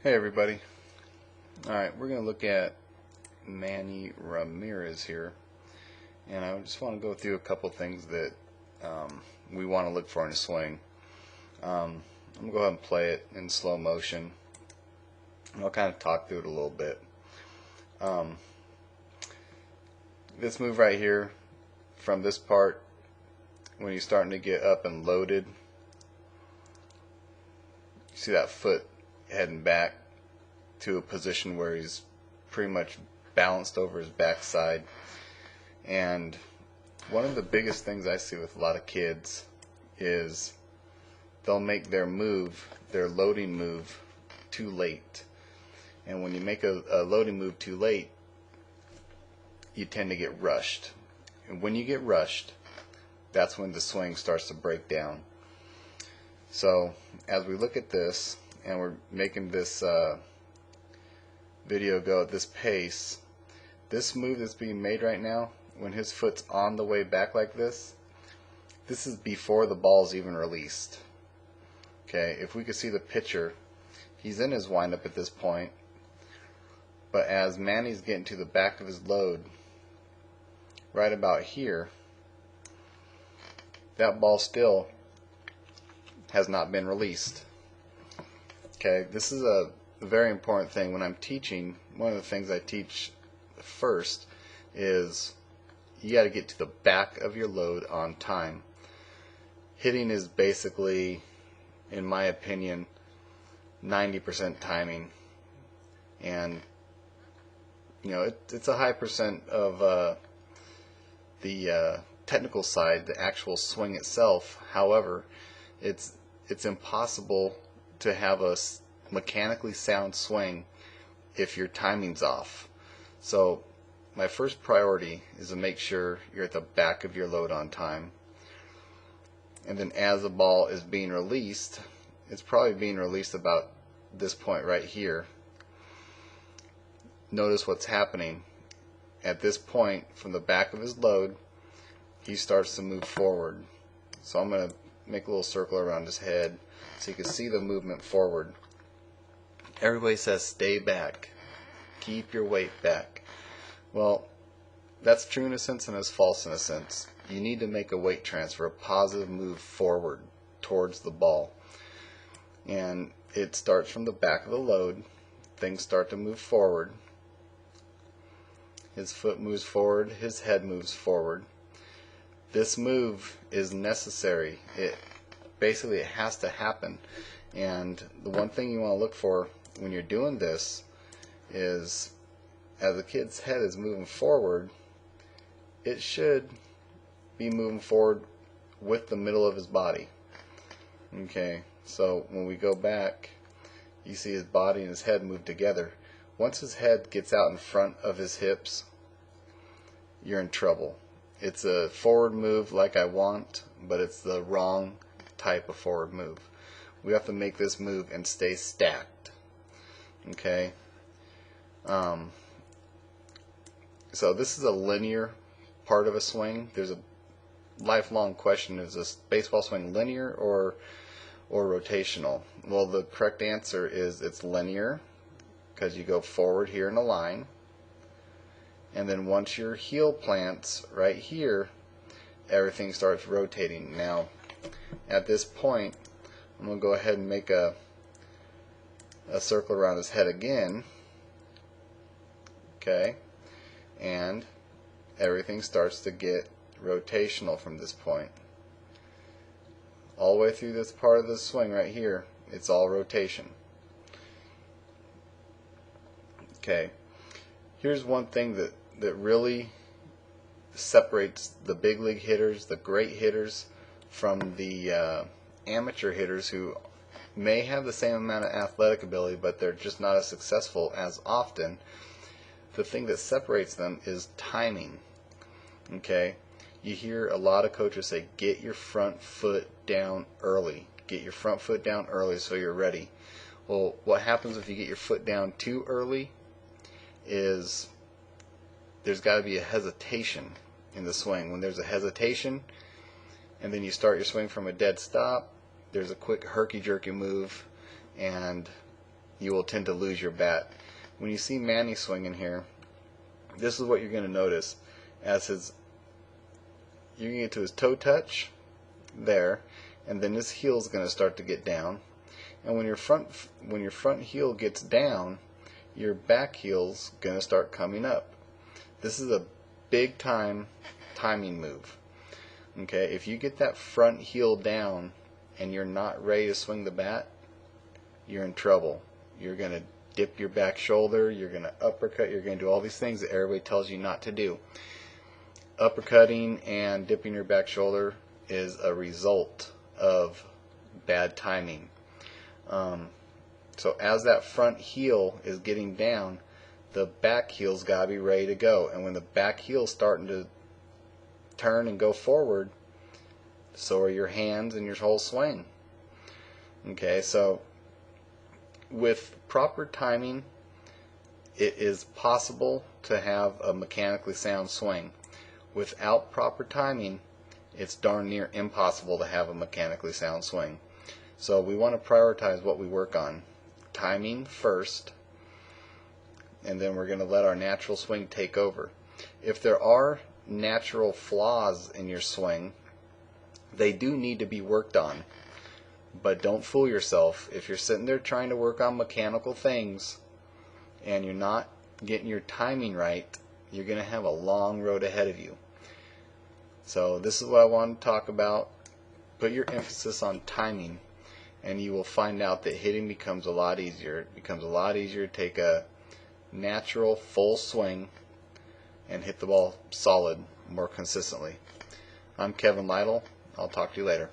Hey everybody. Alright, we're going to look at Manny Ramirez here. And I just want to go through a couple things that we want to look for in a swing. I'm going to go ahead and play it in slow motion. And I'll kind of talk through it a little bit. This move right here, from this part, when you're starting to get up and loaded, you see that foot heading back to a position where he's pretty much balanced over his backside. And one of the biggest things I see with a lot of kids is they'll make their move, their loading move, too late. And when you make a loading move too late, you tend to get rushed. And when you get rushed, that's when the swing starts to break down. So as we look at this, and we're making this video go at this pace, this move that's being made right now, when his foot's on the way back like this is before the ball's even released. Okay, if we could see the pitcher, he's in his windup at this point, but as Manny's getting to the back of his load, right about here, that ball still has not been released. Okay, this is a very important thing. When I'm teaching, one of the things I teach first is you got to get to the back of your load on time. Hitting is basically, in my opinion, 90% timing, and you know it's a high percent of the technical side, the actual swing itself. However, it's impossible to have a mechanically sound swing if your timing's off. So my first priority is to make sure you're at the back of your load on time. And then as the ball is being released, it's probably being released about this point right here. Notice what's happening. At this point, from the back of his load, he starts to move forward. So I'm going to make a little circle around his head so you can see the movement forward. Everybody says stay back, keep your weight back. Well, that's true in a sense and it's false in a sense. You need to make a weight transfer, a positive move forward towards the ball. And it starts from the back of the load. Things start to move forward. His foot moves forward, his head moves forward. This move is necessary. It has to happen. And the one thing you want to look for when you're doing this is, as the kid's head is moving forward, it should be moving forward with the middle of his body. Okay, so when we go back, you see his body and his head move together. Once his head gets out in front of his hips, you're in trouble. It's a forward move like I want, but it's the wrong type of forward move. We have to make this move and stay stacked. Okay? So this is a linear part of a swing. There's a lifelong question: is this baseball swing linear or rotational? Well, the correct answer is it's linear, because you go forward here in a line, and then once your heel plants right here, everything starts rotating. Now, at this point, I'm going to go ahead and make a circle around his head again. Okay, and everything starts to get rotational from this point. All the way through this part of the swing right here, it's all rotation. Okay, here's one thing that really separates the big league hitters, the great hitters, from the amateur hitters who may have the same amount of athletic ability, but they're just not as successful as often. The thing that separates them is timing. Okay, you hear a lot of coaches say, get your front foot down early. Get your front foot down early so you're ready. Well, what happens if you get your foot down too early is there's got to be a hesitation in the swing. When there's a hesitation and then you start your swing from a dead stop, there's a quick herky-jerky move, and you will tend to lose your bat. When you see Manny swinging here, this is what you're going to notice. As you're going to get to his toe touch there, and then his heel is going to start to get down. And when your front heel gets down, your back heel's going to start coming up. This is a big time timing move. Okay, if you get that front heel down and you're not ready to swing the bat, you're in trouble. You're going to dip your back shoulder, you're going to uppercut, you're going to do all these things that everybody tells you not to do. Uppercutting and dipping your back shoulder is a result of bad timing. So as that front heel is getting down, the back heel's got to be ready to go. And when the back heel's starting to turn and go forward, so are your hands and your whole swing. Okay, so with proper timing, it is possible to have a mechanically sound swing. Without proper timing, it's darn near impossible to have a mechanically sound swing. So we want to prioritize what we work on. Timing first, and then we're going to let our natural swing take over. If there are natural flaws in your swing, they do need to be worked on. But don't fool yourself. If you're sitting there trying to work on mechanical things and you're not getting your timing right, you're going to have a long road ahead of you. So this is what I want to talk about. Put your emphasis on timing, and you will find out that hitting becomes a lot easier. It becomes a lot easier to take a natural full swing and hit the ball solid more consistently. I'm Kevin Lidle. I'll talk to you later.